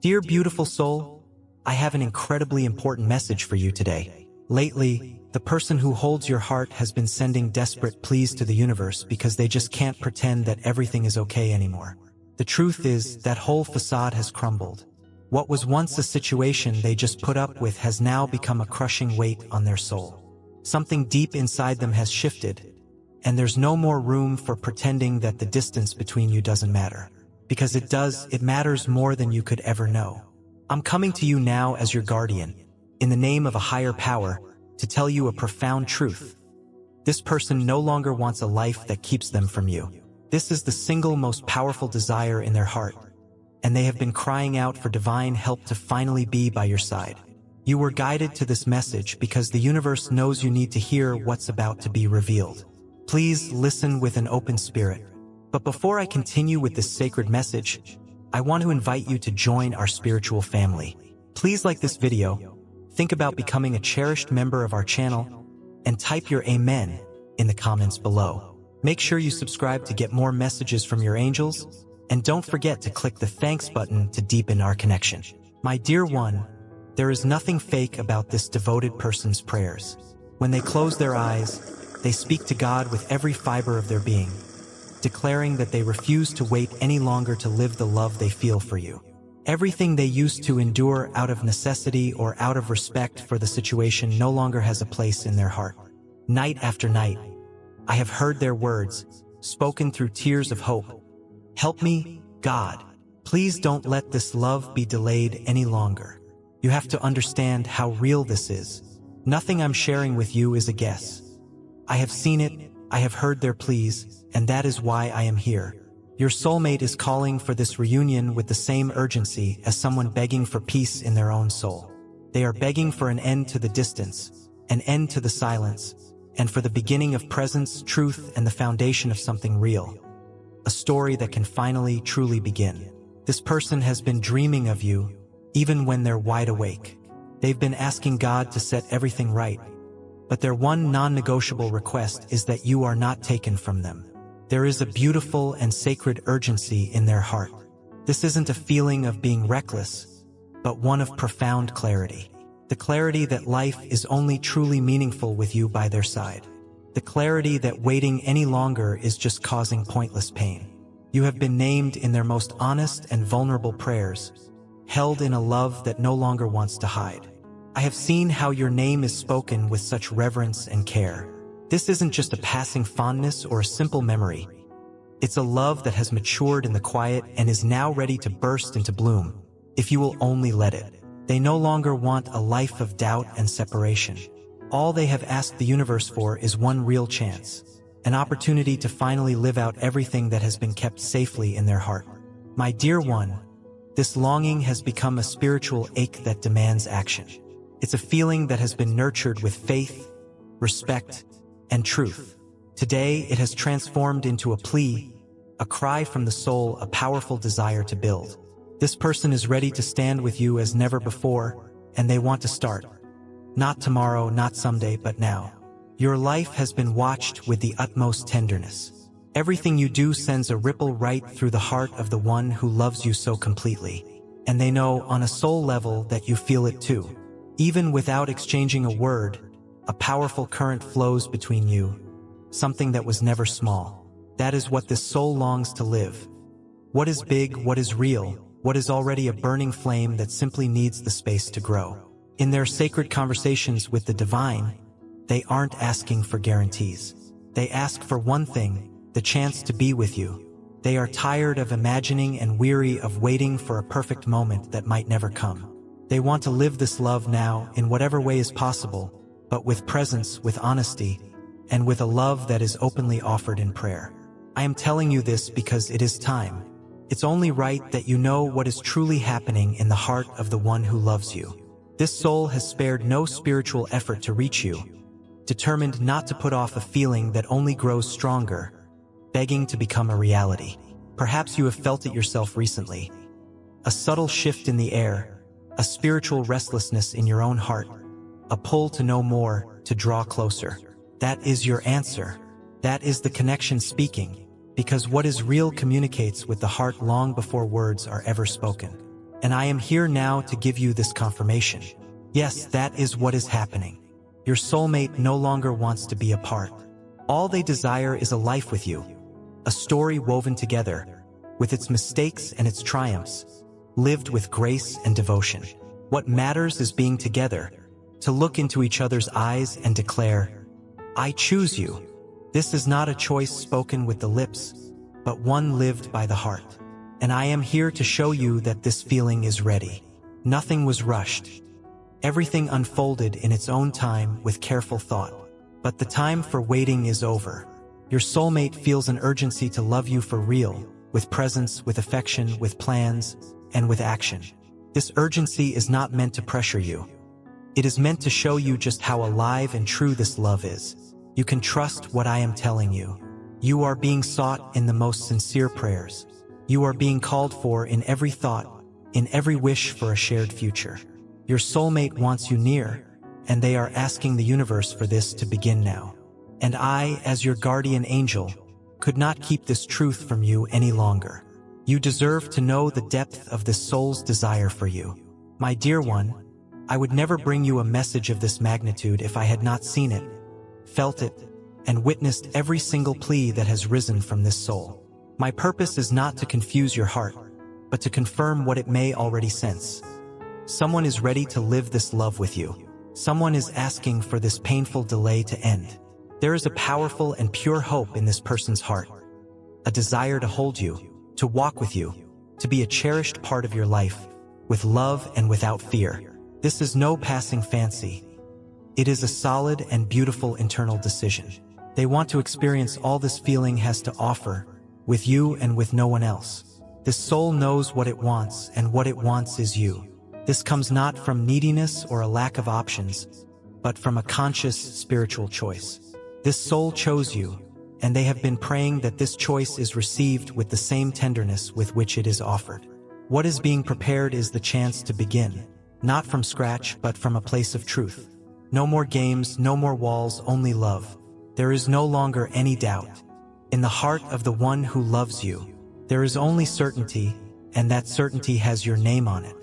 Dear beautiful soul, I have an incredibly important message for you today. Lately, the person who holds your heart has been sending desperate pleas to the universe because they just can't pretend that everything is okay anymore. The truth is, that whole facade has crumbled. What was once a situation they just put up with has now become a crushing weight on their soul. Something deep inside them has shifted, and there's no more room for pretending that the distance between you doesn't matter. Because it does, it matters more than you could ever know. I'm coming to you now as your guardian, in the name of a higher power, to tell you a profound truth. This person no longer wants a life that keeps them from you. This is the single most powerful desire in their heart, and they have been crying out for divine help to finally be by your side. You were guided to this message because the universe knows you need to hear what's about to be revealed. Please listen with an open spirit. But before I continue with this sacred message, I want to invite you to join our spiritual family. Please like this video, think about becoming a cherished member of our channel, and type your Amen in the comments below. Make sure you subscribe to get more messages from your angels, and don't forget to click the thanks button to deepen our connection. My dear one, there is nothing fake about this devoted person's prayers. When they close their eyes, they speak to God with every fiber of their being, declaring that they refuse to wait any longer to live the love they feel for you. Everything they used to endure out of necessity or out of respect for the situation no longer has a place in their heart. Night after night, I have heard their words, spoken through tears of hope. Help me, God. Please don't let this love be delayed any longer. You have to understand how real this is. Nothing I'm sharing with you is a guess. I have seen it, I have heard their pleas, and that is why I am here. Your soulmate is calling for this reunion with the same urgency as someone begging for peace in their own soul. They are begging for an end to the distance, an end to the silence, and for the beginning of presence, truth, and the foundation of something real. A story that can finally, truly begin. This person has been dreaming of you, even when they're wide awake. They've been asking God to set everything right, but their one non-negotiable request is that you are not taken from them. There is a beautiful and sacred urgency in their heart. This isn't a feeling of being reckless, but one of profound clarity. The clarity that life is only truly meaningful with you by their side. The clarity that waiting any longer is just causing pointless pain. You have been named in their most honest and vulnerable prayers, held in a love that no longer wants to hide. I have seen how your name is spoken with such reverence and care. This isn't just a passing fondness or a simple memory. It's a love that has matured in the quiet and is now ready to burst into bloom, if you will only let it. They no longer want a life of doubt and separation. All they have asked the universe for is one real chance, an opportunity to finally live out everything that has been kept safely in their heart. My dear one, this longing has become a spiritual ache that demands action. It's a feeling that has been nurtured with faith, respect, and truth. Today, it has transformed into a plea, a cry from the soul, a powerful desire to build. This person is ready to stand with you as never before, and they want to start. Not tomorrow, not someday, but now. Your life has been watched with the utmost tenderness. Everything you do sends a ripple right through the heart of the one who loves you so completely. And they know on a soul level that you feel it too. Even without exchanging a word, a powerful current flows between you, something that was never small. That is what this soul longs to live. What is big, what is real, what is already a burning flame that simply needs the space to grow. In their sacred conversations with the divine, they aren't asking for guarantees. They ask for one thing, the chance to be with you. They are tired of imagining and weary of waiting for a perfect moment that might never come. They want to live this love now in whatever way is possible, but with presence, with honesty, and with a love that is openly offered in prayer. I am telling you this because it is time. It's only right that you know what is truly happening in the heart of the one who loves you. This soul has spared no spiritual effort to reach you, determined not to put off a feeling that only grows stronger, begging to become a reality. Perhaps you have felt it yourself recently. A subtle shift in the air, a spiritual restlessness in your own heart, a pull to know more, to draw closer. That is your answer. That is the connection speaking, because what is real communicates with the heart long before words are ever spoken. and I am here now to give you this confirmation. Yes, that is what is happening. Your soulmate no longer wants to be apart. All they desire is a life with you, a story woven together, with its mistakes and its triumphs, lived with grace and devotion. What matters is being together, to look into each other's eyes and declare, I choose you. This is not a choice spoken with the lips, but one lived by the heart. And I am here to show you that this feeling is ready. Nothing was rushed. Everything unfolded in its own time with careful thought. But the time for waiting is over. Your soulmate feels an urgency to love you for real, with presence, with affection, with plans, and with action. This urgency is not meant to pressure you. It is meant to show you just how alive and true this love is. You can trust what I am telling you. You are being sought in the most sincere prayers. You are being called for in every thought, in every wish for a shared future. Your soulmate wants you near, and they are asking the universe for this to begin now. And I, as your guardian angel, could not keep this truth from you any longer. You deserve to know the depth of this soul's desire for you. My dear one, I would never bring you a message of this magnitude if I had not seen it, felt it, and witnessed every single plea that has risen from this soul. My purpose is not to confuse your heart, but to confirm what it may already sense. Someone is ready to live this love with you. Someone is asking for this painful delay to end. There is a powerful and pure hope in this person's heart, a desire to hold you, to walk with you, to be a cherished part of your life, with love and without fear. This is no passing fancy. It is a solid and beautiful internal decision. They want to experience all this feeling has to offer, with you and with no one else. This soul knows what it wants, and what it wants is you. This comes not from neediness or a lack of options, but from a conscious spiritual choice. This soul chose you, and they have been praying that this choice is received with the same tenderness with which it is offered. What is being prepared is the chance to begin, not from scratch, but from a place of truth. No more games, no more walls, only love. There is no longer any doubt. In the heart of the one who loves you, there is only certainty, and that certainty has your name on it.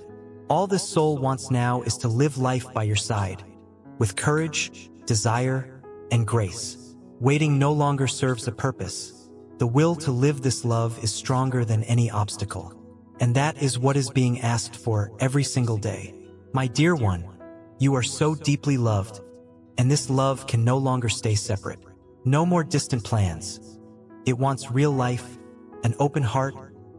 All this soul wants now is to live life by your side, with courage, desire, and grace. Waiting no longer serves a purpose. The will to live this love is stronger than any obstacle. And that is what is being asked for every single day. My dear one, you are so deeply loved, and this love can no longer stay separate. No more distant plans. It wants real life, an open heart,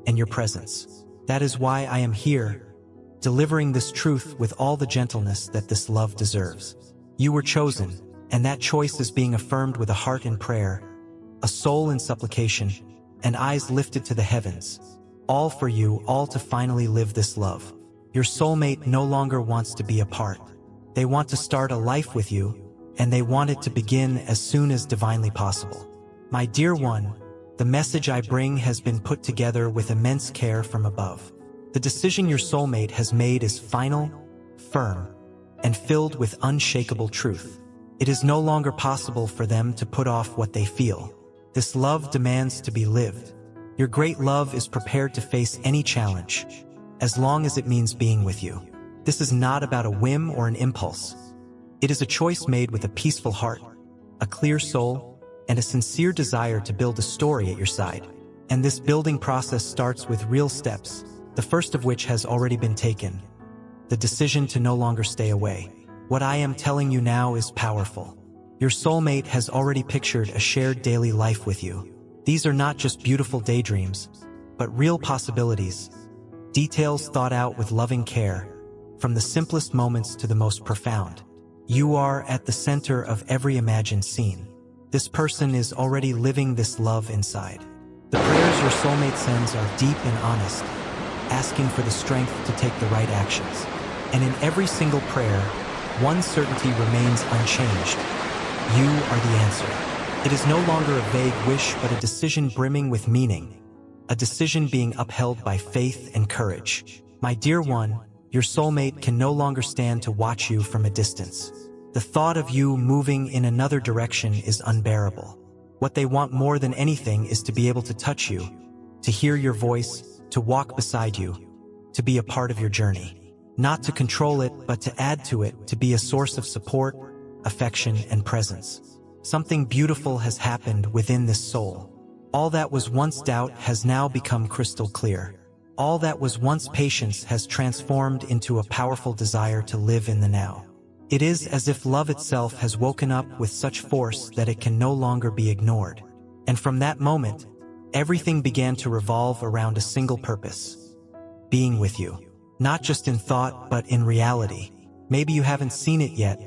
and your presence. That is why I am here, delivering this truth with all the gentleness that this love deserves. You were chosen, and that choice is being affirmed with a heart in prayer, a soul in supplication, and eyes lifted to the heavens. All for you, all to finally live this love. Your soulmate no longer wants to be apart. They want to start a life with you, and they want it to begin as soon as divinely possible. My dear one, the message I bring has been put together with immense care from above. The decision your soulmate has made is final, firm, and filled with unshakable truth. It is no longer possible for them to put off what they feel. This love demands to be lived. Your great love is prepared to face any challenge, as long as it means being with you. This is not about a whim or an impulse. It is a choice made with a peaceful heart, a clear soul, and a sincere desire to build a story at your side. And this building process starts with real steps, the first of which has already been taken, the decision to no longer stay away. What I am telling you now is powerful. Your soulmate has already pictured a shared daily life with you. These are not just beautiful daydreams, but real possibilities, details thought out with loving care, from the simplest moments to the most profound. You are at the center of every imagined scene. This person is already living this love inside. The prayers your soulmate sends are deep and honest, asking for the strength to take the right actions. And in every single prayer, one certainty remains unchanged. You are the answer. It is no longer a vague wish, but a decision brimming with meaning, a decision being upheld by faith and courage. My dear one, your soulmate can no longer stand to watch you from a distance. The thought of you moving in another direction is unbearable. What they want more than anything is to be able to touch you, to hear your voice, to walk beside you, to be a part of your journey. Not to control it, but to add to it, to be a source of support, affection, and presence. Something beautiful has happened within this soul. All that was once doubt has now become crystal clear. All that was once patience has transformed into a powerful desire to live in the now. It is as if love itself has woken up with such force that it can no longer be ignored. And from that moment, everything began to revolve around a single purpose: being with you. Not just in thought, but in reality. Maybe you haven't seen it yet,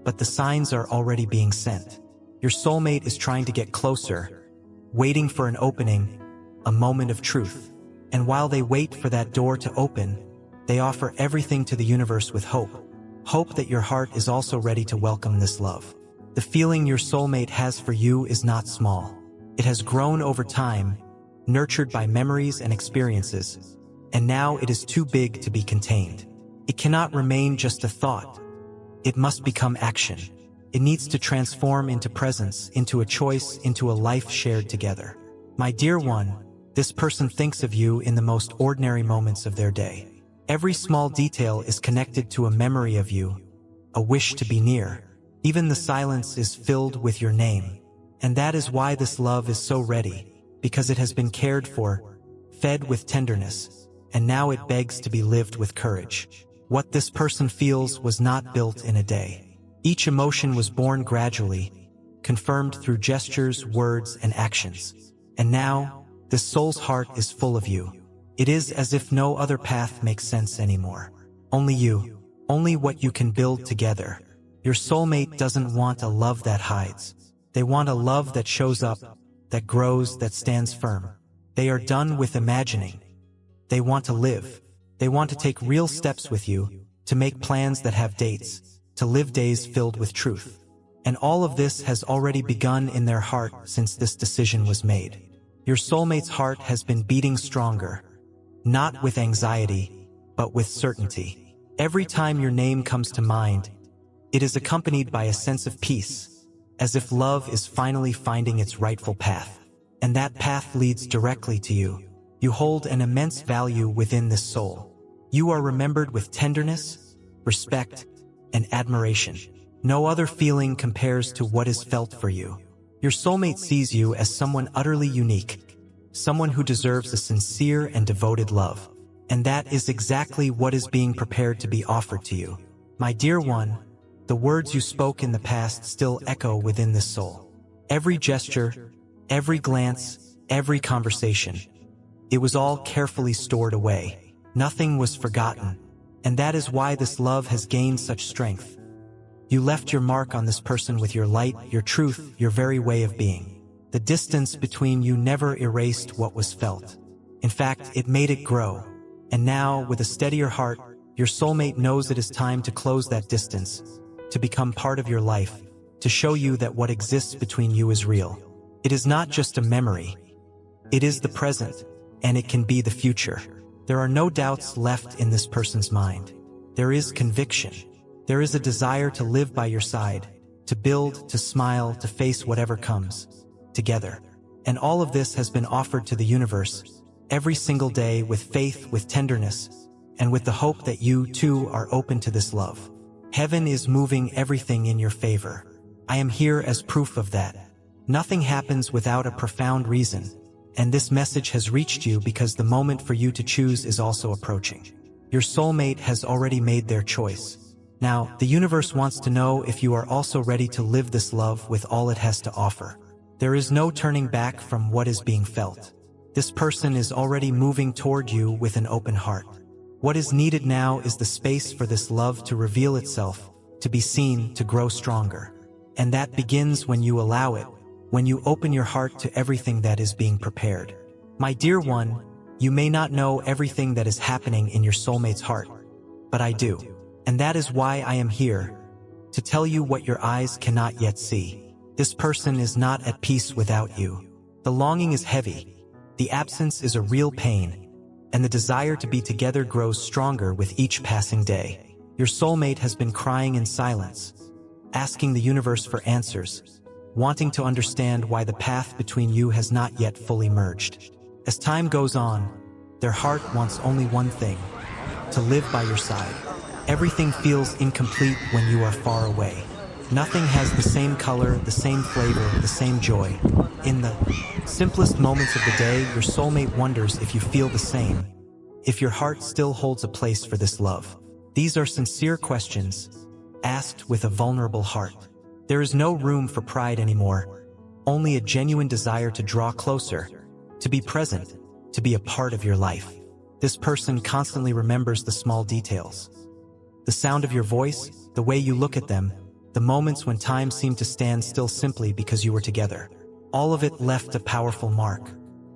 but the signs are already being sent. Your soulmate is trying to get closer, waiting for an opening, a moment of truth. And while they wait for that door to open, they offer everything to the universe with hope. Hope that your heart is also ready to welcome this love. The feeling your soulmate has for you is not small. It has grown over time, nurtured by memories and experiences, and now it is too big to be contained. It cannot remain just a thought. It must become action. It needs to transform into presence, into a choice, into a life shared together. My dear one, this person thinks of you in the most ordinary moments of their day. Every small detail is connected to a memory of you, a wish to be near. Even the silence is filled with your name. And that is why this love is so ready, because it has been cared for, fed with tenderness, and now it begs to be lived with courage. What this person feels was not built in a day. Each emotion was born gradually, confirmed through gestures, words, and actions. And now, this soul's heart is full of you. It is as if no other path makes sense anymore. Only you. Only what you can build together. Your soulmate doesn't want a love that hides. They want a love that shows up, that grows, that stands firm. They are done with imagining. They want to live. They want to take real steps with you, to make plans that have dates, to live days filled with truth. And all of this has already begun in their heart since this decision was made. Your soulmate's heart has been beating stronger, not with anxiety, but with certainty. Every time your name comes to mind, it is accompanied by a sense of peace, as if love is finally finding its rightful path. And that path leads directly to you. You hold an immense value within this soul. You are remembered with tenderness, respect, and admiration. No other feeling compares to what is felt for you. Your soulmate sees you as someone utterly unique, someone who deserves a sincere and devoted love. And that is exactly what is being prepared to be offered to you. My dear one, the words you spoke in the past still echo within this soul. Every gesture, every glance, every conversation, it was all carefully stored away. Nothing was forgotten. And that is why this love has gained such strength. You left your mark on this person with your light, your truth, your very way of being. The distance between you never erased what was felt. In fact, it made it grow. And now, with a steadier heart, your soulmate knows it is time to close that distance, to become part of your life, to show you that what exists between you is real. It is not just a memory. It is the present, and it can be the future. There are no doubts left in this person's mind. There is conviction. There is a desire to live by your side, to build, to smile, to face whatever comes, together. And all of this has been offered to the universe, every single day, with faith, with tenderness, and with the hope that you, too, are open to this love. Heaven is moving everything in your favor. I am here as proof of that. Nothing happens without a profound reason, and this message has reached you because the moment for you to choose is also approaching. Your soulmate has already made their choice. Now, the universe wants to know if you are also ready to live this love with all it has to offer. There is no turning back from what is being felt. This person is already moving toward you with an open heart. What is needed now is the space for this love to reveal itself, to be seen, to grow stronger. And that begins when you allow it, when you open your heart to everything that is being prepared. My dear one, you may not know everything that is happening in your soulmate's heart, but I do. And that is why I am here, to tell you what your eyes cannot yet see. This person is not at peace without you. The longing is heavy, the absence is a real pain, and the desire to be together grows stronger with each passing day. Your soulmate has been crying in silence, asking the universe for answers, wanting to understand why the path between you has not yet fully merged. As time goes on, their heart wants only one thing: to live by your side. Everything feels incomplete when you are far away. Nothing has the same color, the same flavor, the same joy. In the simplest moments of the day, your soulmate wonders if you feel the same, if your heart still holds a place for this love. These are sincere questions, asked with a vulnerable heart. There is no room for pride anymore, only a genuine desire to draw closer, to be present, to be a part of your life. This person constantly remembers the small details. The sound of your voice, the way you look at them, the moments when time seemed to stand still simply because you were together. All of it left a powerful mark.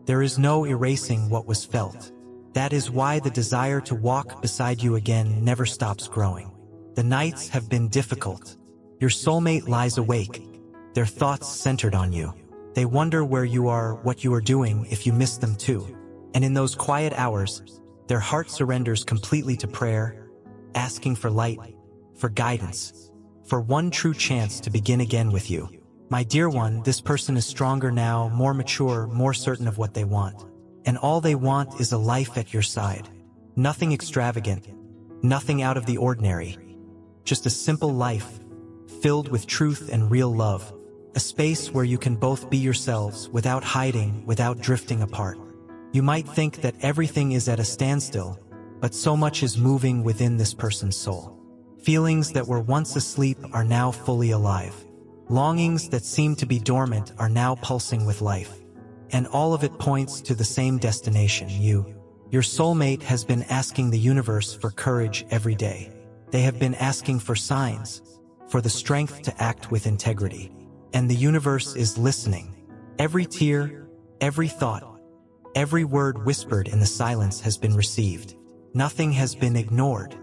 There is no erasing what was felt. That is why the desire to walk beside you again never stops growing. The nights have been difficult. Your soulmate lies awake, their thoughts centered on you. They wonder where you are, what you are doing, if you miss them too. And in those quiet hours, their heart surrenders completely to prayer, asking for light, for guidance, for one true chance to begin again with you. My dear one, this person is stronger now, more mature, more certain of what they want. And all they want is a life at your side. Nothing extravagant, nothing out of the ordinary. Just a simple life, filled with truth and real love. A space where you can both be yourselves without hiding, without drifting apart. You might think that everything is at a standstill, but so much is moving within this person's soul. Feelings that were once asleep are now fully alive. Longings that seemed to be dormant are now pulsing with life. And all of it points to the same destination. Your soulmate has been asking the universe for courage every day. They have been asking for signs, for the strength to act with integrity. And the universe is listening. Every tear, every thought, every word whispered in the silence has been received. Nothing has been ignored.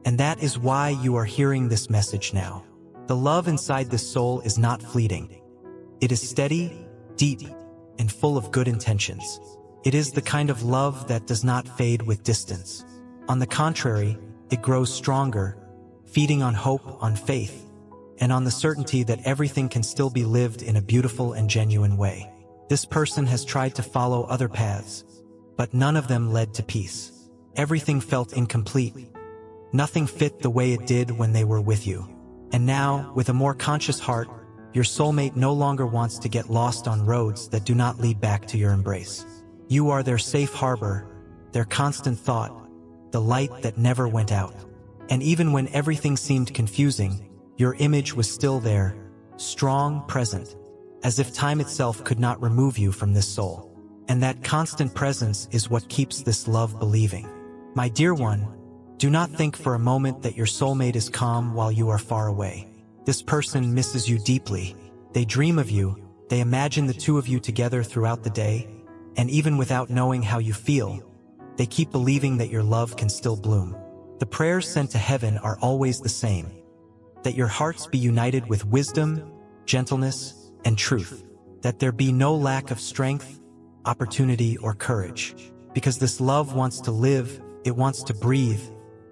And that is why you are hearing this message now. The love inside this soul is not fleeting. It is steady, deep, and full of good intentions. It is the kind of love that does not fade with distance. On the contrary, it grows stronger, feeding on hope, on faith, and on the certainty that everything can still be lived in a beautiful and genuine way. This person has tried to follow other paths, but none of them led to peace. Everything felt incomplete. Nothing fit the way it did when they were with you. And now, with a more conscious heart, your soulmate no longer wants to get lost on roads that do not lead back to your embrace. You are their safe harbor, their constant thought, the light that never went out. And even when everything seemed confusing, your image was still there, strong, present, as if time itself could not remove you from this soul. And that constant presence is what keeps this love believing. My dear one, do not think for a moment that your soulmate is calm while you are far away. This person misses you deeply. They dream of you, they imagine the two of you together throughout the day, and even without knowing how you feel, they keep believing that your love can still bloom. The prayers sent to heaven are always the same, that your hearts be united with wisdom, gentleness, and truth, that there be no lack of strength, opportunity, or courage, because this love wants to live, it wants to breathe,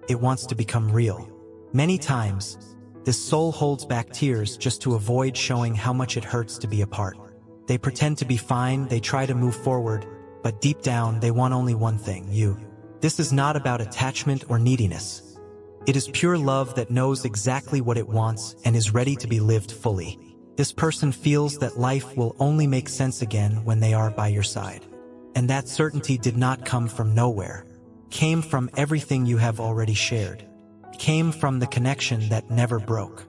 it wants to become real. Many times, this soul holds back tears just to avoid showing how much it hurts to be apart. They pretend to be fine, they try to move forward, but deep down they want only one thing, you. This is not about attachment or neediness. It is pure love that knows exactly what it wants and is ready to be lived fully. This person feels that life will only make sense again when they are by your side. And that certainty did not come from nowhere. Came from everything you have already shared. Came from the connection that never broke.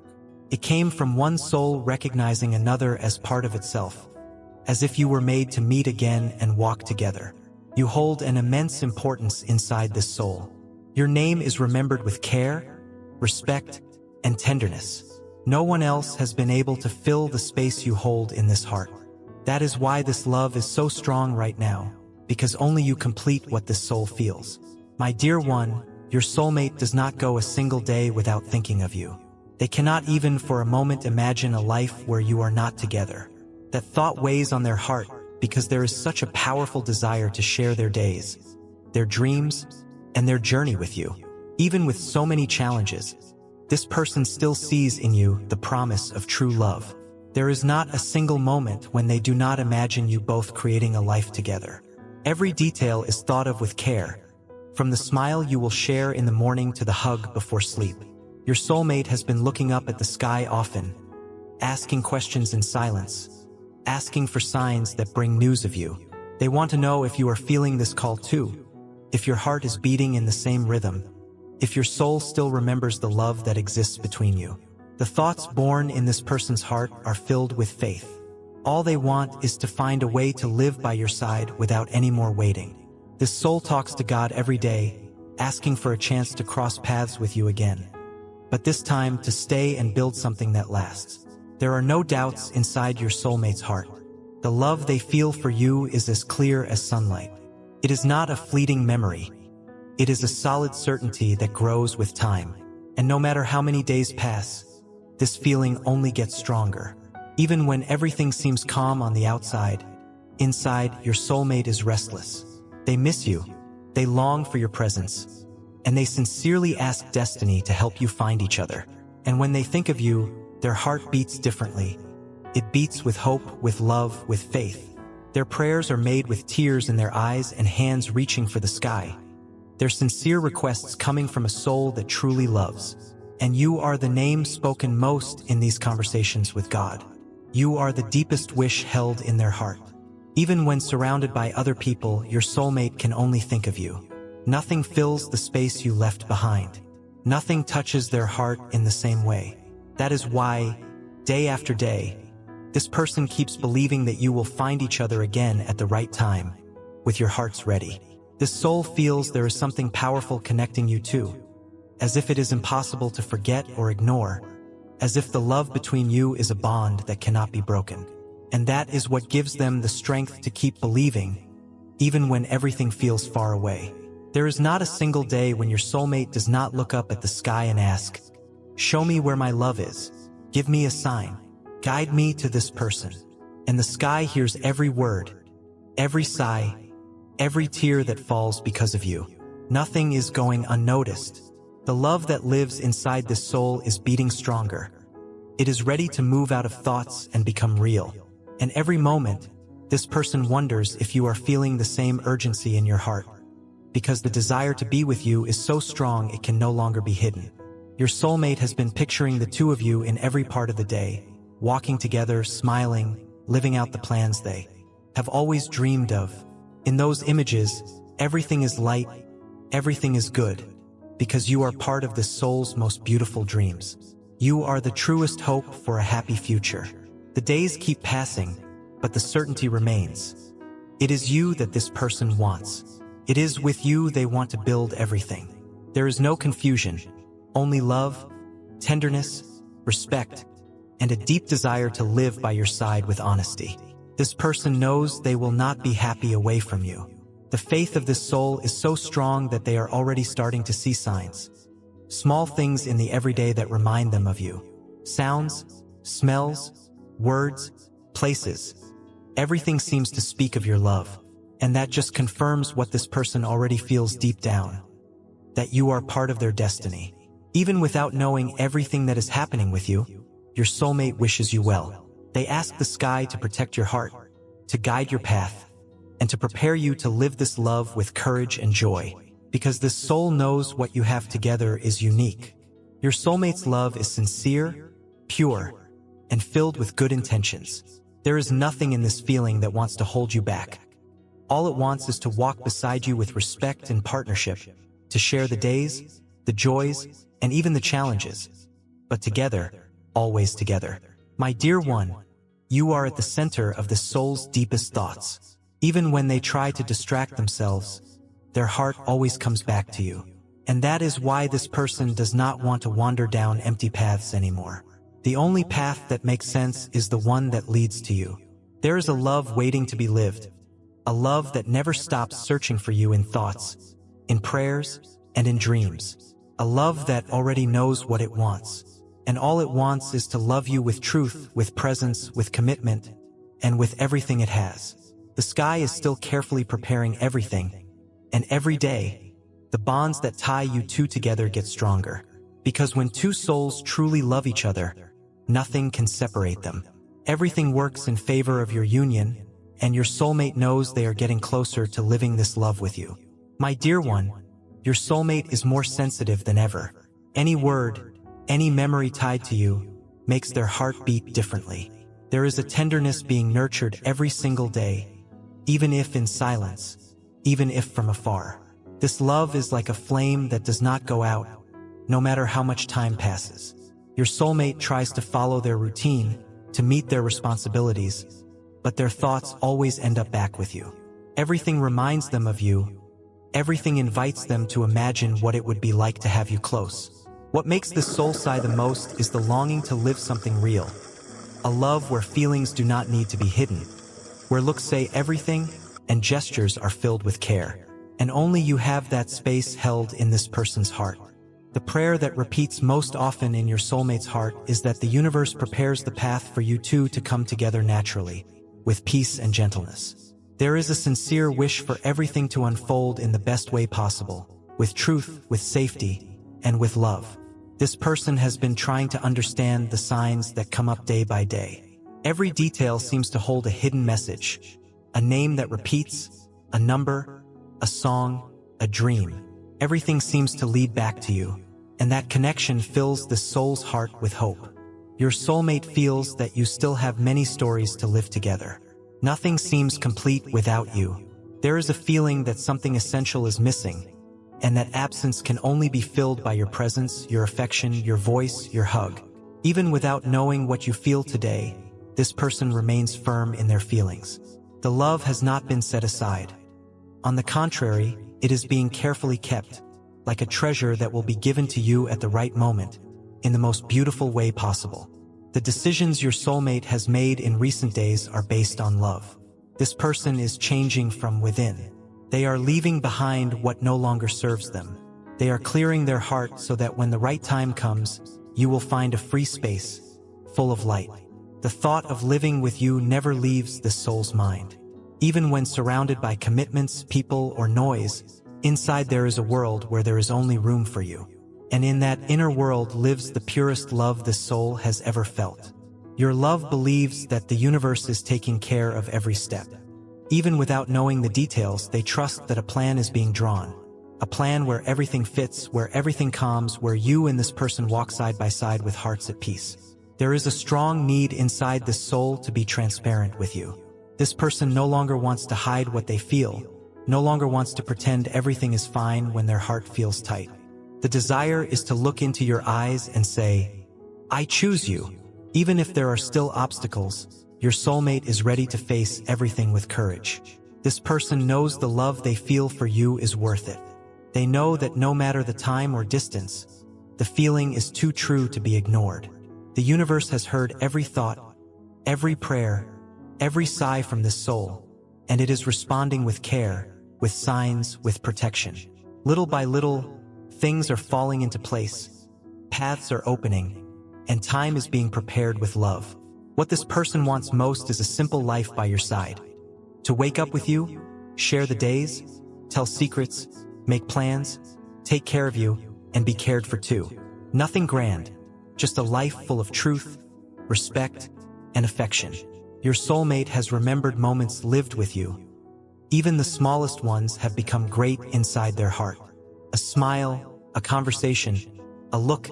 It came from one soul recognizing another as part of itself, as if you were made to meet again and walk together. You hold an immense importance inside this soul. Your name is remembered with care, respect, and tenderness. No one else has been able to fill the space you hold in this heart. That is why this love is so strong right now, because only you complete what this soul feels. My dear one, your soulmate does not go a single day without thinking of you. They cannot even for a moment imagine a life where you are not together. That thought weighs on their heart because there is such a powerful desire to share their days, their dreams, and their journey with you. Even with so many challenges, this person still sees in you the promise of true love. There is not a single moment when they do not imagine you both creating a life together. Every detail is thought of with care, From the smile you will share in the morning to the hug before sleep. Your soulmate has been looking up at the sky often, asking questions in silence, asking for signs that bring news of you. They want to know if you are feeling this call too, if your heart is beating in the same rhythm, if your soul still remembers the love that exists between you. The thoughts born in this person's heart are filled with faith. All they want is to find a way to live by your side without any more waiting. This soul talks to God every day, asking for a chance to cross paths with you again. But this time to stay and build something that lasts. There are no doubts inside your soulmate's heart. The love they feel for you is as clear as sunlight. It is not a fleeting memory. It is a solid certainty that grows with time. And no matter how many days pass, this feeling only gets stronger. Even when everything seems calm on the outside, inside your soulmate is restless. They miss you, they long for your presence, and they sincerely ask destiny to help you find each other. And when they think of you, their heart beats differently. It beats with hope, with love, with faith. Their prayers are made with tears in their eyes and hands reaching for the sky. Their sincere requests coming from a soul that truly loves. And you are the name spoken most in these conversations with God. You are the deepest wish held in their heart. Even when surrounded by other people, your soulmate can only think of you. Nothing fills the space you left behind. Nothing touches their heart in the same way. That is why, day after day, this person keeps believing that you will find each other again at the right time, with your hearts ready. This soul feels there is something powerful connecting you two, as if it is impossible to forget or ignore, as if the love between you is a bond that cannot be broken. And that is what gives them the strength to keep believing, even when everything feels far away. There is not a single day when your soulmate does not look up at the sky and ask, "Show me where my love is. Give me a sign. Guide me to this person." And the sky hears every word, every sigh, every tear that falls because of you. Nothing is going unnoticed. The love that lives inside this soul is beating stronger. It is ready to move out of thoughts and become real. And every moment, this person wonders if you are feeling the same urgency in your heart, because the desire to be with you is so strong it can no longer be hidden. Your soulmate has been picturing the two of you in every part of the day, walking together, smiling, living out the plans they have always dreamed of. In those images, everything is light, everything is good, because you are part of this soul's most beautiful dreams. You are the truest hope for a happy future. The days keep passing, but the certainty remains. It is you that this person wants. It is with you they want to build everything. There is no confusion, only love, tenderness, respect, and a deep desire to live by your side with honesty. This person knows they will not be happy away from you. The faith of this soul is so strong that they are already starting to see signs. Small things in the everyday that remind them of you. Sounds, smells, words, places. Everything seems to speak of your love. And that just confirms what this person already feels deep down. That you are part of their destiny. Even without knowing everything that is happening with you, your soulmate wishes you well. They ask the sky to protect your heart, to guide your path, and to prepare you to live this love with courage and joy. Because this soul knows what you have together is unique. Your soulmate's love is sincere, pure, and filled with good intentions. There is nothing in this feeling that wants to hold you back. All it wants is to walk beside you with respect and partnership, to share the days, the joys, and even the challenges. But together, always together. My dear one, you are at the center of the soul's deepest thoughts. Even when they try to distract themselves, their heart always comes back to you. And that is why this person does not want to wander down empty paths anymore. The only path that makes sense is the one that leads to you. There is a love waiting to be lived. A love that never stops searching for you in thoughts, in prayers, and in dreams. A love that already knows what it wants. And all it wants is to love you with truth, with presence, with commitment, and with everything it has. The sky is still carefully preparing everything. And every day, the bonds that tie you two together get stronger. Because when two souls truly love each other, nothing can separate them. Everything works in favor of your union, and your soulmate knows they are getting closer to living this love with you. My dear one, Your soulmate is more sensitive than ever. Any word, any memory tied to you, makes their heart beat differently. There is a tenderness being nurtured every single day, even if in silence, even if from afar. This love is like a flame that does not go out, no matter how much time passes. Your soulmate tries to follow their routine, to meet their responsibilities, but their thoughts always end up back with you. Everything reminds them of you. Everything invites them to imagine what it would be like to have you close. What makes this soul sigh the most is the longing to live something real. A love where feelings do not need to be hidden, where looks say everything and gestures are filled with care. And only you have that space held in this person's heart. The prayer that repeats most often in your soulmate's heart is that the universe prepares the path for you two to come together naturally, with peace and gentleness. There is a sincere wish for everything to unfold in the best way possible, with truth, with safety, and with love. This person has been trying to understand the signs that come up day by day. Every detail seems to hold a hidden message, a name that repeats, a number, a song, a dream. Everything seems to lead back to you, and that connection fills the soul's heart with hope. Your soulmate feels that you still have many stories to live together. Nothing seems complete without you. There is a feeling that something essential is missing, and that absence can only be filled by your presence, your affection, your voice, your hug. Even without knowing what you feel today, this person remains firm in their feelings. The love has not been set aside. On the contrary, it is being carefully kept, like a treasure that will be given to you at the right moment, in the most beautiful way possible. The decisions your soulmate has made in recent days are based on love. This person is changing from within. They are leaving behind what no longer serves them. They are clearing their heart so that when the right time comes, you will find a free space, full of light. The thought of living with you never leaves the soul's mind. Even when surrounded by commitments, people, or noise, inside there is a world where there is only room for you. And in that inner world lives the purest love the soul has ever felt. Your love believes that the universe is taking care of every step. Even without knowing the details, they trust that a plan is being drawn. A plan where everything fits, where everything calms, where you and this person walk side by side with hearts at peace. There is a strong need inside the soul to be transparent with you. This person no longer wants to hide what they feel, no longer wants to pretend everything is fine when their heart feels tight. The desire is to look into your eyes and say, "I choose you." Even if there are still obstacles, your soulmate is ready to face everything with courage. This person knows the love they feel for you is worth it. They know that no matter the time or distance, the feeling is too true to be ignored. The universe has heard every thought, every prayer, every sigh from this soul, and it is responding with care, with signs, with protection. Little by little, things are falling into place, paths are opening, and time is being prepared with love. What this person wants most is a simple life by your side. To wake up with you, share the days, tell secrets, make plans, take care of you, and be cared for too. Nothing grand, just a life full of truth, respect, and affection. Your soulmate has remembered moments lived with you. Even the smallest ones have become great inside their heart. A smile, a conversation, a look.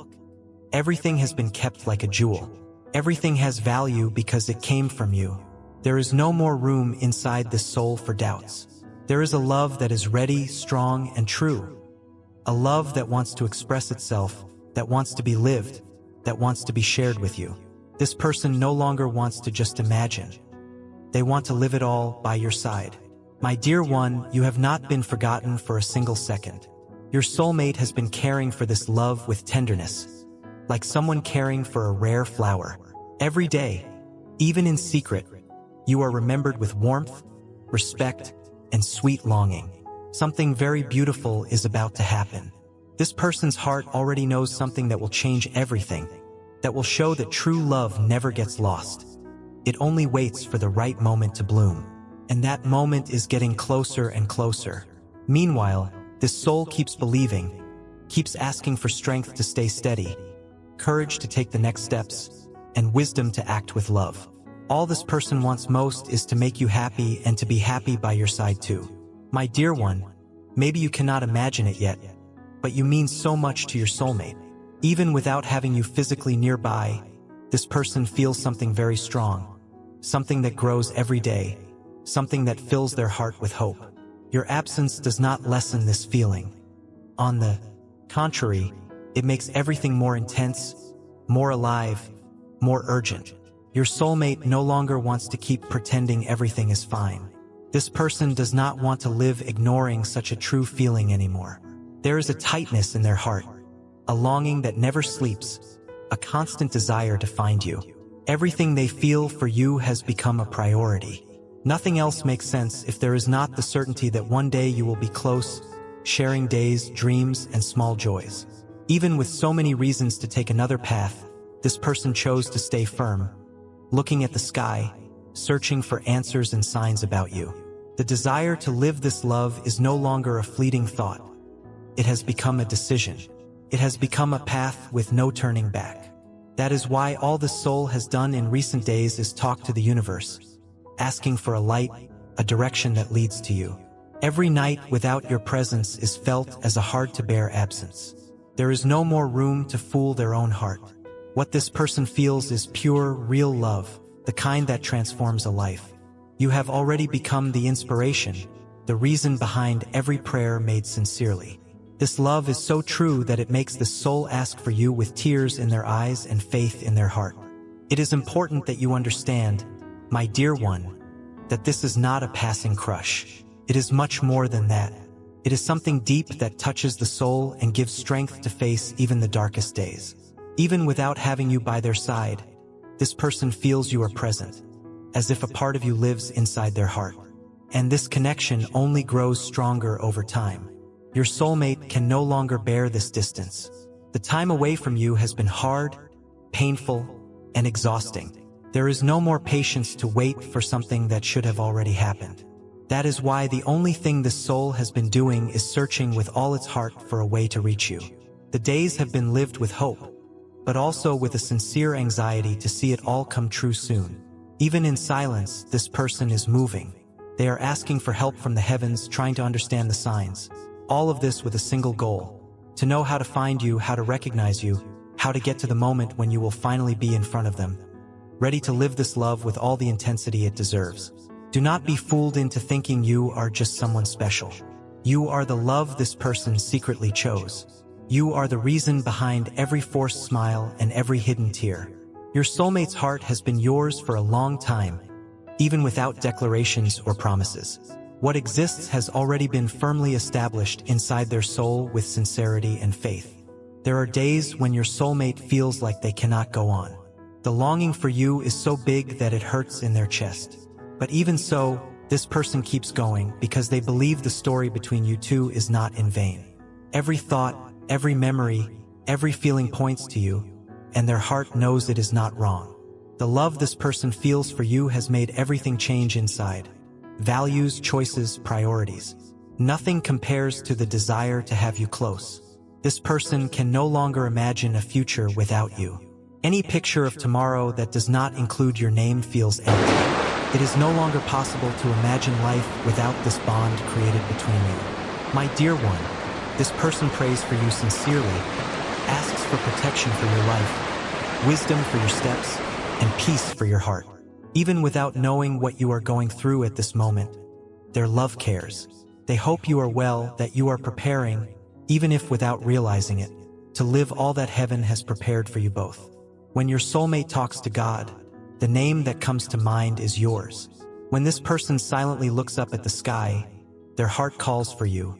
Everything has been kept like a jewel. Everything has value because it came from you. There is no more room inside this soul for doubts. There is a love that is ready, strong, and true. A love that wants to express itself, that wants to be lived, that wants to be shared with you. This person no longer wants to just imagine. They want to live it all by your side. My dear one, you have not been forgotten for a single second. Your soulmate has been caring for this love with tenderness, like someone caring for a rare flower. Every day, even in secret, you are remembered with warmth, respect, and sweet longing. Something very beautiful is about to happen. This person's heart already knows something that will change everything, that will show that true love never gets lost. It only waits for the right moment to bloom. And that moment is getting closer and closer. Meanwhile, this soul keeps believing, keeps asking for strength to stay steady, courage to take the next steps, and wisdom to act with love. All this person wants most is to make you happy and to be happy by your side too. My dear one, maybe you cannot imagine it yet, but you mean so much to your soulmate. Even without having you physically nearby, this person feels something very strong, something that grows every day, something that fills their heart with hope. Your absence does not lessen this feeling. On the contrary, it makes everything more intense, more alive, more urgent. Your soulmate no longer wants to keep pretending everything is fine. This person does not want to live ignoring such a true feeling anymore. There is a tightness in their heart, a longing that never sleeps, a constant desire to find you. Everything they feel for you has become a priority. Nothing else makes sense if there is not the certainty that one day you will be close, sharing days, dreams, and small joys. Even with so many reasons to take another path, this person chose to stay firm, looking at the sky, searching for answers and signs about you. The desire to live this love is no longer a fleeting thought. It has become a decision. It has become a path with no turning back. That is why all the soul has done in recent days is talk to the universe, asking for a light, a direction that leads to you. Every night without your presence is felt as a hard-to-bear absence. There is no more room to fool their own heart. What this person feels is pure, real love, the kind that transforms a life. You have already become the inspiration, the reason behind every prayer made sincerely. This love is so true that it makes the soul ask for you with tears in their eyes and faith in their heart. It is important that you understand, my dear one, that this is not a passing crush. It is much more than that. It is something deep that touches the soul and gives strength to face even the darkest days. Even without having you by their side, this person feels you are present, as if a part of you lives inside their heart. And this connection only grows stronger over time. Your soulmate can no longer bear this distance. The time away from you has been hard, painful, and exhausting. There is no more patience to wait for something that should have already happened. That is why the only thing the soul has been doing is searching with all its heart for a way to reach you. The days have been lived with hope, but also with a sincere anxiety to see it all come true soon. Even in silence, this person is moving. They are asking for help from the heavens, trying to understand the signs. All of this with a single goal: to know how to find you, how to recognize you, how to get to the moment when you will finally be in front of them, ready to live this love with all the intensity it deserves. Do not be fooled into thinking you are just someone special. You are the love this person secretly chose. You are the reason behind every forced smile and every hidden tear. Your soulmate's heart has been yours for a long time, even without declarations or promises. What exists has already been firmly established inside their soul with sincerity and faith. There are days when your soulmate feels like they cannot go on. The longing for you is so big that it hurts in their chest. But even so, this person keeps going because they believe the story between you two is not in vain. Every thought, every memory, every feeling points to you, and their heart knows it is not wrong. The love this person feels for you has made everything change inside. Values, choices, priorities. Nothing compares to the desire to have you close. This person can no longer imagine a future without you. Any picture of tomorrow that does not include your name feels empty. It is no longer possible to imagine life without this bond created between you. My dear one, this person prays for you sincerely, asks for protection for your life, wisdom for your steps, and peace for your heart. Even without knowing what you are going through at this moment, their love cares. They hope you are well, that you are preparing, even if without realizing it, to live all that heaven has prepared for you both. When your soulmate talks to God, the name that comes to mind is yours. When this person silently looks up at the sky, their heart calls for you,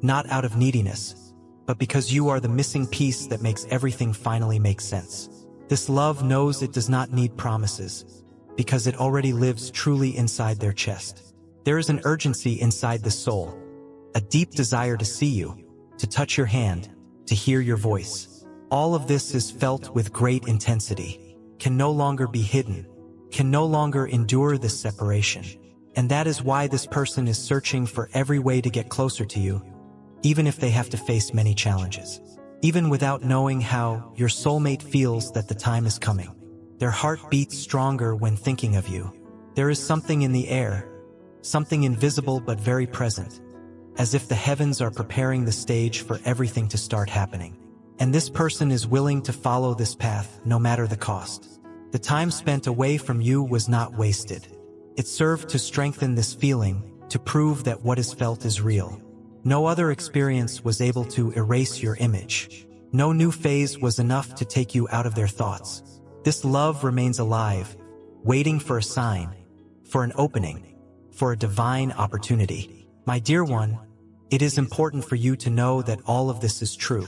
not out of neediness, but because you are the missing piece that makes everything finally make sense. This love knows it does not need promises, because it already lives truly inside their chest. There is an urgency inside the soul, a deep desire to see you, to touch your hand, to hear your voice. All of this is felt with great intensity, can no longer be hidden, can no longer endure this separation. And that is why this person is searching for every way to get closer to you, even if they have to face many challenges. Even without knowing how, your soulmate feels that the time is coming. Their heart beats stronger when thinking of you. There is something in the air, something invisible but very present, as if the heavens are preparing the stage for everything to start happening. And this person is willing to follow this path no matter the cost. The time spent away from you was not wasted. It served to strengthen this feeling, to prove that what is felt is real. No other experience was able to erase your image. No new phase was enough to take you out of their thoughts. This love remains alive, waiting for a sign, for an opening, for a divine opportunity. My dear one, it is important for you to know that all of this is true.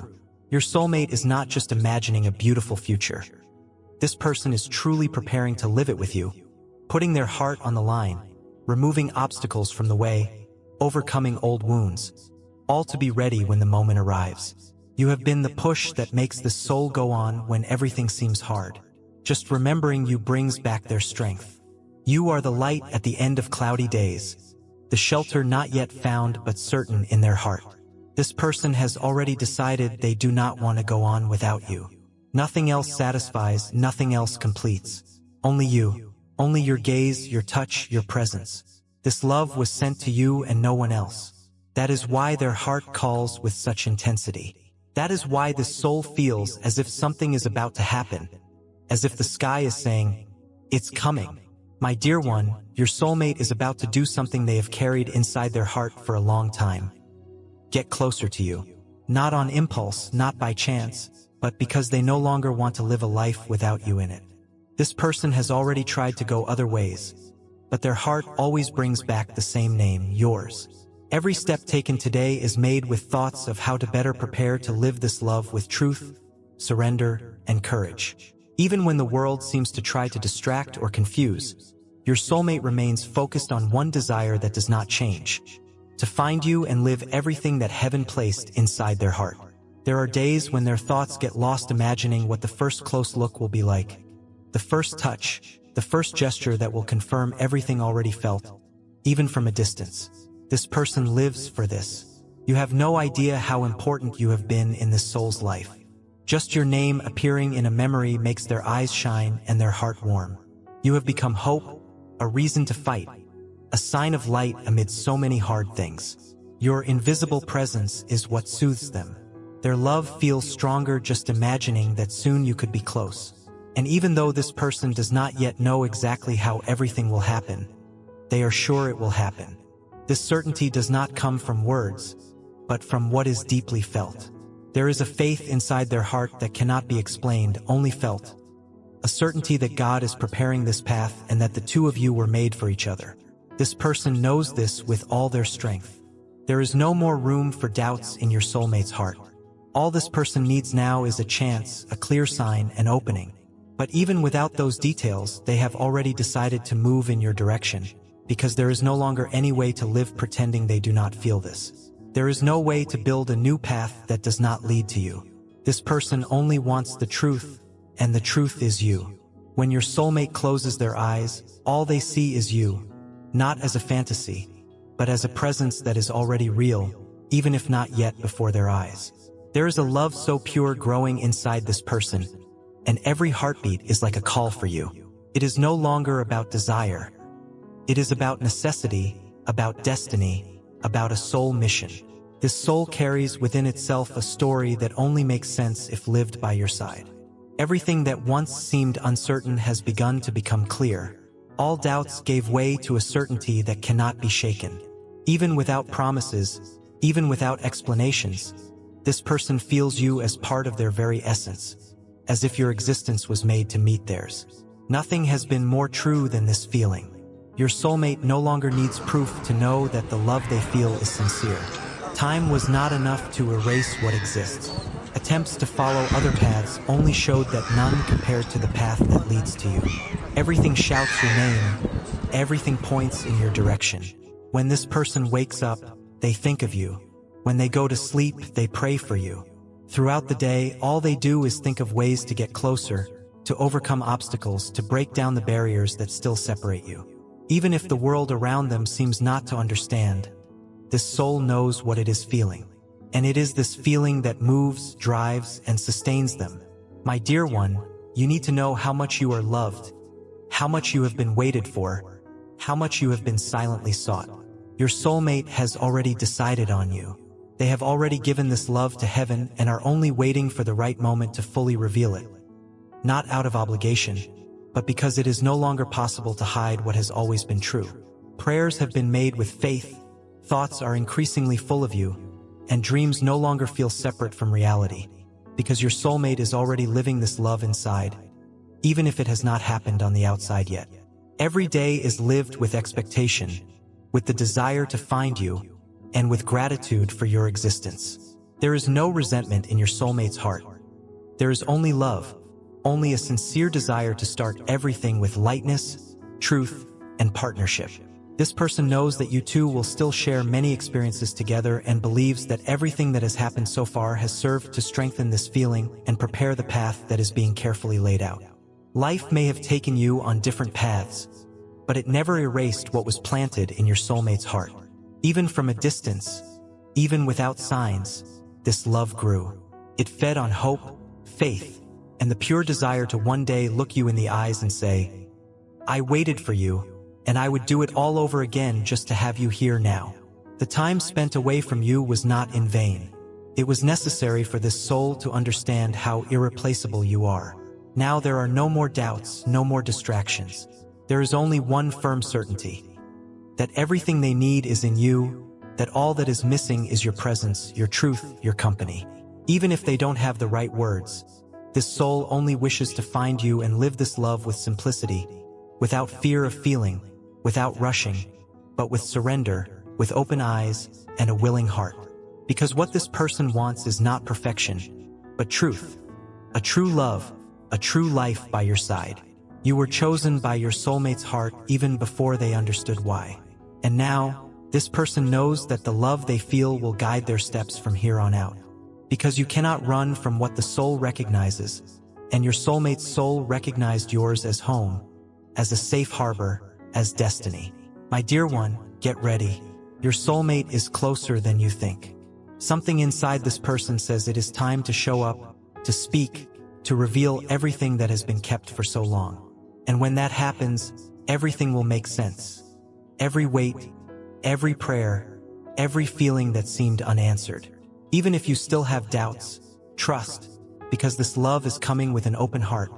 Your soulmate is not just imagining a beautiful future. This person is truly preparing to live it with you, putting their heart on the line, removing obstacles from the way, overcoming old wounds, all to be ready when the moment arrives. You have been the push that makes the soul go on when everything seems hard. Just remembering you brings back their strength. You are the light at the end of cloudy days, the shelter not yet found but certain in their heart. This person has already decided they do not want to go on without you. Nothing else satisfies, nothing else completes. Only you, only your gaze, your touch, your presence. This love was sent to you and no one else. That is why their heart calls with such intensity. That is why the soul feels as if something is about to happen, as if the sky is saying, "It's coming." My dear one, your soulmate is about to do something they have carried inside their heart for a long time. Get closer to you. Not on impulse, not by chance, but because they no longer want to live a life without you in it. This person has already tried to go other ways, but their heart always brings back the same name, yours. Every step taken today is made with thoughts of how to better prepare to live this love with truth, surrender, and courage. Even when the world seems to try to distract or confuse, your soulmate remains focused on one desire that does not change: to find you and live everything that heaven placed inside their heart. There are days when their thoughts get lost imagining what the first close look will be like, the first touch, the first gesture that will confirm everything already felt, even from a distance. This person lives for this. You have no idea how important you have been in this soul's life. Just your name appearing in a memory makes their eyes shine and their heart warm. You have become hope, a reason to fight, a sign of light amid so many hard things. Your invisible presence is what soothes them. Their love feels stronger just imagining that soon you could be close. And even though this person does not yet know exactly how everything will happen, they are sure it will happen. This certainty does not come from words, but from what is deeply felt. There is a faith inside their heart that cannot be explained, only felt. A certainty that God is preparing this path and that the two of you were made for each other. This person knows this with all their strength. There is no more room for doubts in your soulmate's heart. All this person needs now is a chance, a clear sign, an opening. But even without those details, they have already decided to move in your direction, because there is no longer any way to live pretending they do not feel this. There is no way to build a new path that does not lead to you. This person only wants the truth, and the truth is you. When your soulmate closes their eyes, all they see is you, not as a fantasy, but as a presence that is already real, even if not yet before their eyes. There is a love so pure growing inside this person, and every heartbeat is like a call for you. It is no longer about desire. It is about necessity, about destiny, about a soul mission. This soul carries within itself a story that only makes sense if lived by your side. Everything that once seemed uncertain has begun to become clear. All doubts gave way to a certainty that cannot be shaken. Even without promises, even without explanations, this person feels you as part of their very essence, as if your existence was made to meet theirs. Nothing has been more true than this feeling. Your soulmate no longer needs proof to know that the love they feel is sincere. Time was not enough to erase what exists. Attempts to follow other paths only showed that none compared to the path that leads to you. Everything shouts your name. Everything points in your direction. When this person wakes up, they think of you. When they go to sleep, they pray for you. Throughout the day, all they do is think of ways to get closer, to overcome obstacles, to break down the barriers that still separate you. Even if the world around them seems not to understand, this soul knows what it is feeling. And it is this feeling that moves, drives, and sustains them. My dear one, you need to know how much you are loved, how much you have been waited for, how much you have been silently sought. Your soulmate has already decided on you. They have already given this love to heaven and are only waiting for the right moment to fully reveal it. Not out of obligation, but because it is no longer possible to hide what has always been true. Prayers have been made with faith, thoughts are increasingly full of you, and dreams no longer feel separate from reality, because your soulmate is already living this love inside, even if it has not happened on the outside yet. Every day is lived with expectation, with the desire to find you, and with gratitude for your existence. There is no resentment in your soulmate's heart. There is only love, only a sincere desire to start everything with lightness, truth, and partnership. This person knows that you two will still share many experiences together and believes that everything that has happened so far has served to strengthen this feeling and prepare the path that is being carefully laid out. Life may have taken you on different paths, but it never erased what was planted in your soulmate's heart. Even from a distance, even without signs, this love grew. It fed on hope, faith, and the pure desire to one day look you in the eyes and say, "I waited for you, and I would do it all over again just to have you here now." The time spent away from you was not in vain. It was necessary for this soul to understand how irreplaceable you are. Now there are no more doubts, no more distractions. There is only one firm certainty: that everything they need is in you, that all that is missing is your presence, your truth, your company. Even if they don't have the right words, this soul only wishes to find you and live this love with simplicity, without fear of feeling, without rushing, but with surrender, with open eyes, and a willing heart. Because what this person wants is not perfection, but truth, a true love, a true life by your side. You were chosen by your soulmate's heart even before they understood why. And now, this person knows that the love they feel will guide their steps from here on out. Because you cannot run from what the soul recognizes, and your soulmate's soul recognized yours as home, as a safe harbor, as destiny. My dear one, get ready. Your soulmate is closer than you think. Something inside this person says it is time to show up, to speak, to reveal everything that has been kept for so long. And when that happens, everything will make sense. Every wait, every prayer, every feeling that seemed unanswered. Even if you still have doubts, trust, because this love is coming with an open heart,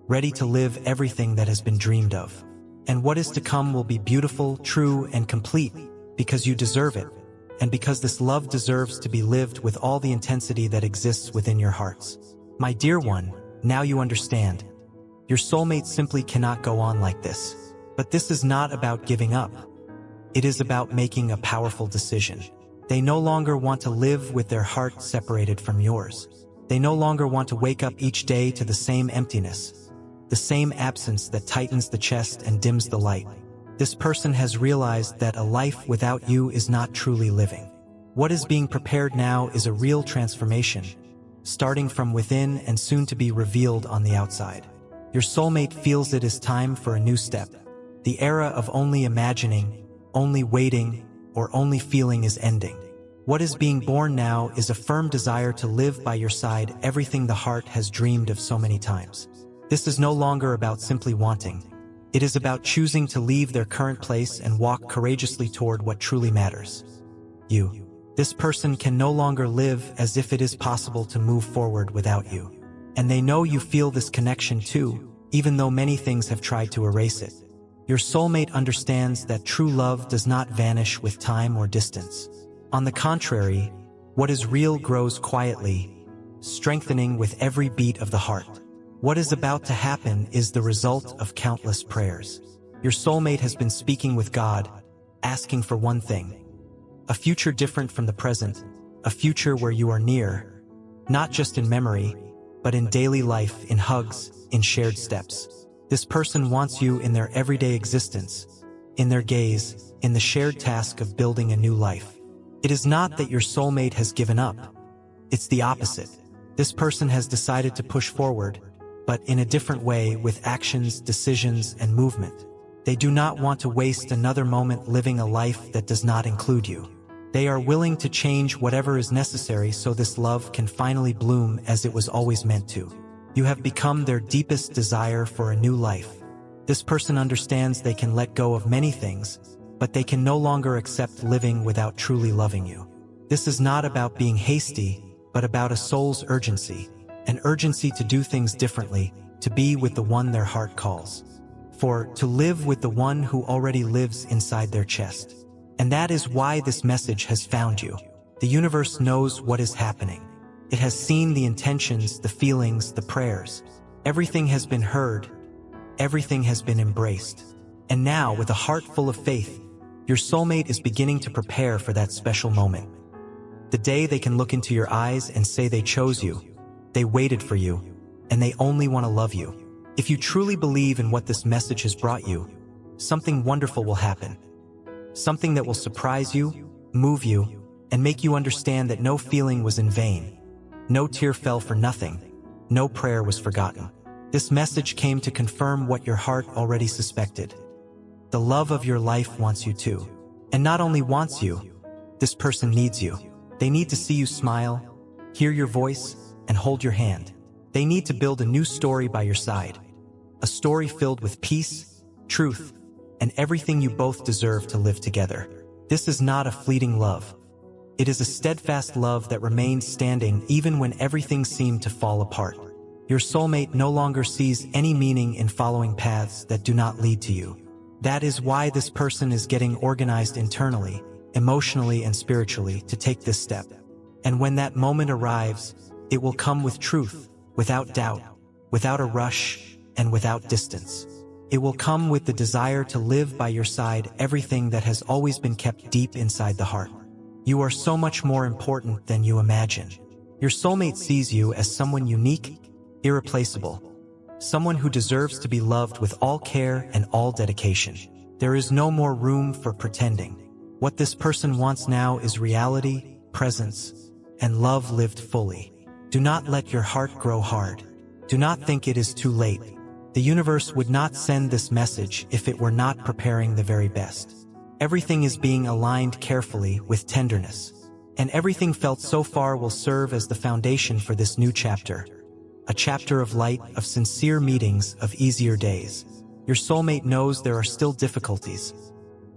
ready to live everything that has been dreamed of. And what is to come will be beautiful, true, and complete, because you deserve it, and because this love deserves to be lived with all the intensity that exists within your hearts. My dear one, now you understand. Your soulmate simply cannot go on like this. But this is not about giving up. It is about making a powerful decision. They no longer want to live with their heart separated from yours. They no longer want to wake up each day to the same emptiness, the same absence that tightens the chest and dims the light. This person has realized that a life without you is not truly living. What is being prepared now is a real transformation, starting from within and soon to be revealed on the outside. Your soulmate feels it is time for a new step. The era of only imagining, only waiting, or only feeling is ending. What is being born now is a firm desire to live by your side everything the heart has dreamed of so many times. This is no longer about simply wanting. It is about choosing to leave their current place and walk courageously toward what truly matters. You. This person can no longer live as if it is possible to move forward without you. And they know you feel this connection too, even though many things have tried to erase it. Your soulmate understands that true love does not vanish with time or distance. On the contrary, what is real grows quietly, strengthening with every beat of the heart. What is about to happen is the result of countless prayers. Your soulmate has been speaking with God, asking for one thing: a future different from the present, a future where you are near, not just in memory, but in daily life, in hugs, in shared steps. This person wants you in their everyday existence, in their gaze, in the shared task of building a new life. It is not that your soulmate has given up. It's the opposite. This person has decided to push forward, but in a different way, with actions, decisions, and movement. They do not want to waste another moment living a life that does not include you. They are willing to change whatever is necessary so this love can finally bloom as it was always meant to. You have become their deepest desire for a new life. This person understands they can let go of many things, but they can no longer accept living without truly loving you. This is not about being hasty, but about a soul's urgency, an urgency to do things differently, to be with the one their heart calls. For to live with the one who already lives inside their chest. And that is why this message has found you. The universe knows what is happening. It has seen the intentions, the feelings, the prayers. Everything has been heard. Everything has been embraced. And now, with a heart full of faith, your soulmate is beginning to prepare for that special moment. The day they can look into your eyes and say they chose you, they waited for you, and they only want to love you. If you truly believe in what this message has brought you, something wonderful will happen. Something that will surprise you, move you, and make you understand that no feeling was in vain. No tear fell for nothing. No prayer was forgotten. This message came to confirm what your heart already suspected. The love of your life wants you too. And not only wants you, this person needs you. They need to see you smile, hear your voice, and hold your hand. They need to build a new story by your side. A story filled with peace, truth, and everything you both deserve to live together. This is not a fleeting love. It is a steadfast love that remains standing even when everything seemed to fall apart. Your soulmate no longer sees any meaning in following paths that do not lead to you. That is why this person is getting organized internally, emotionally and spiritually to take this step. And when that moment arrives, it will come with truth, without doubt, without a rush, and without distance. It will come with the desire to live by your side everything that has always been kept deep inside the heart. You are so much more important than you imagine. Your soulmate sees you as someone unique, irreplaceable, someone who deserves to be loved with all care and all dedication. There is no more room for pretending. What this person wants now is reality, presence, and love lived fully. Do not let your heart grow hard. Do not think it is too late. The universe would not send this message if it were not preparing the very best. Everything is being aligned carefully with tenderness. And everything felt so far will serve as the foundation for this new chapter. A chapter of light, of sincere meetings, of easier days. Your soulmate knows there are still difficulties,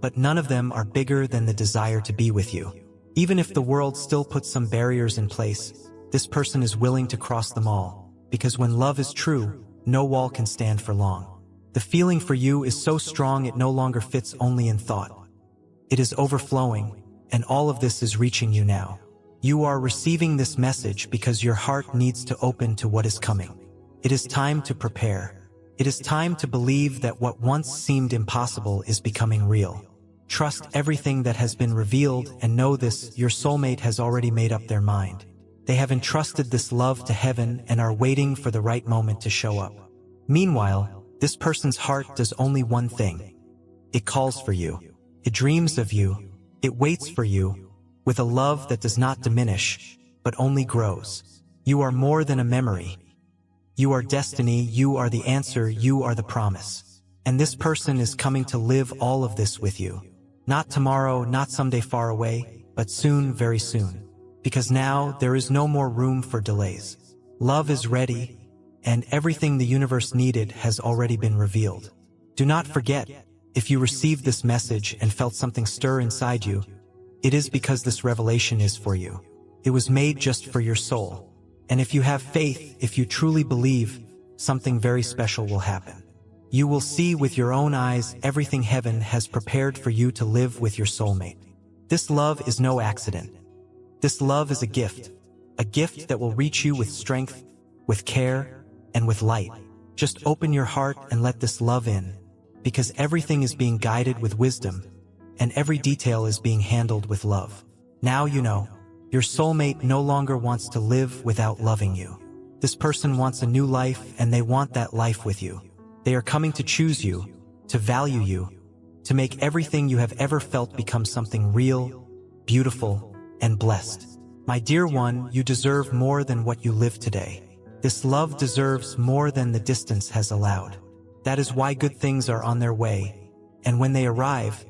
but none of them are bigger than the desire to be with you. Even if the world still puts some barriers in place, this person is willing to cross them all, because when love is true, no wall can stand for long. The feeling for you is so strong it no longer fits only in thought. It is overflowing, and all of this is reaching you now. You are receiving this message because your heart needs to open to what is coming. It is time to prepare. It is time to believe that what once seemed impossible is becoming real. Trust everything that has been revealed and know this: your soulmate has already made up their mind. They have entrusted this love to heaven and are waiting for the right moment to show up. Meanwhile, this person's heart does only one thing. It calls for you. It dreams of you. It waits for you, with a love that does not diminish, but only grows. You are more than a memory. You are destiny, you are the answer, you are the promise. And this person is coming to live all of this with you. Not tomorrow, not someday far away, but soon, very soon. Because now, there is no more room for delays. Love is ready, and everything the universe needed has already been revealed. Do not forget, if you received this message and felt something stir inside you, it is because this revelation is for you. It was made just for your soul. And if you have faith, if you truly believe, something very special will happen. You will see with your own eyes everything heaven has prepared for you to live with your soulmate. This love is no accident. This love is a gift that will reach you with strength, with care, and with light. Just open your heart and let this love in, because everything is being guided with wisdom, and every detail is being handled with love. Now you know, your soulmate no longer wants to live without loving you. This person wants a new life, and they want that life with you. They are coming to choose you, to value you, to make everything you have ever felt become something real, beautiful, and blessed. My dear one, you deserve more than what you live today. This love deserves more than the distance has allowed. That is why good things are on their way, and when they arrive,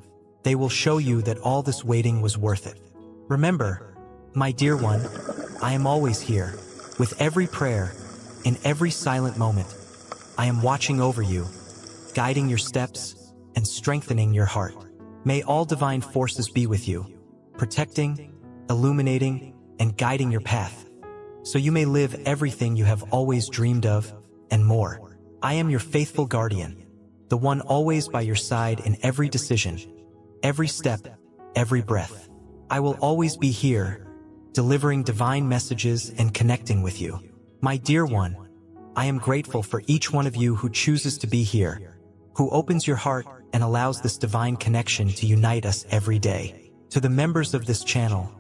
they will show you that all this waiting was worth it. Remember, my dear one, I am always here. With every prayer, in every silent moment, I am watching over you, guiding your steps, and strengthening your heart. May all divine forces be with you, protecting, illuminating, and guiding your path, so you may live everything you have always dreamed of, and more. I am your faithful guardian, the one always by your side in every decision, every step, every breath. I will always be here, delivering divine messages and connecting with you. My dear one, I am grateful for each one of you who chooses to be here, who opens your heart and allows this divine connection to unite us every day. To the members of this channel,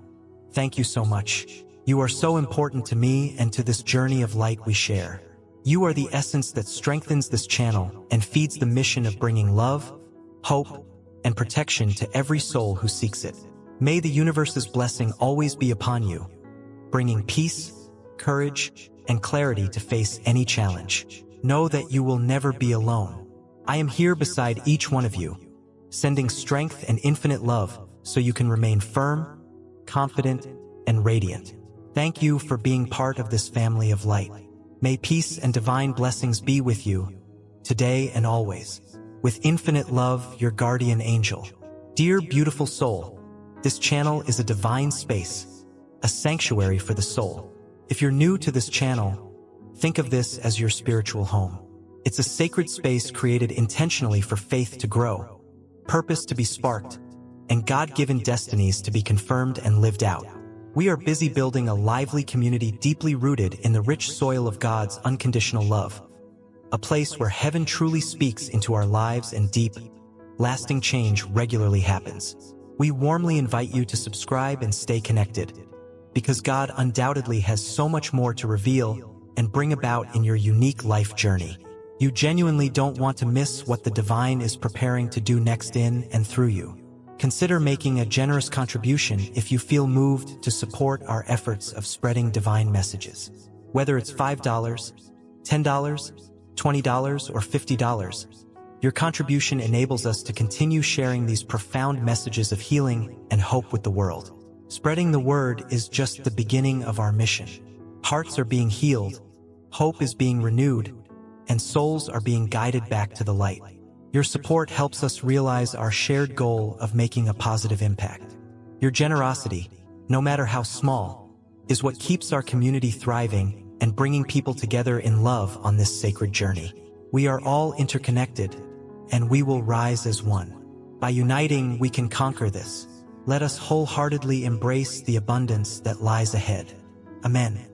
thank you so much. You are so important to me and to this journey of light we share. You are the essence that strengthens this channel and feeds the mission of bringing love, hope, and protection to every soul who seeks it. May the universe's blessing always be upon you, bringing peace, courage, and clarity to face any challenge. Know that you will never be alone. I am here beside each one of you, sending strength and infinite love so you can remain firm, confident, and radiant. Thank you for being part of this family of light. May peace and divine blessings be with you, today and always. With infinite love, your guardian angel. Dear beautiful soul, this channel is a divine space, a sanctuary for the soul. If you're new to this channel, think of this as your spiritual home. It's a sacred space created intentionally for faith to grow, purpose to be sparked, and God-given destinies to be confirmed and lived out. We are busy building a lively community deeply rooted in the rich soil of God's unconditional love, a place where heaven truly speaks into our lives and deep, lasting change regularly happens. We warmly invite you to subscribe and stay connected, because God undoubtedly has so much more to reveal and bring about in your unique life journey. You genuinely don't want to miss what the divine is preparing to do next in and through you. Consider making a generous contribution if you feel moved to support our efforts of spreading divine messages. Whether it's $5, $10, $20, or $50, your contribution enables us to continue sharing these profound messages of healing and hope with the world. Spreading the word is just the beginning of our mission. Hearts are being healed, hope is being renewed, and souls are being guided back to the light. Your support helps us realize our shared goal of making a positive impact. Your generosity, no matter how small, is what keeps our community thriving and bringing people together in love on this sacred journey. We are all interconnected, and we will rise as one. By uniting, we can conquer this. Let us wholeheartedly embrace the abundance that lies ahead. Amen.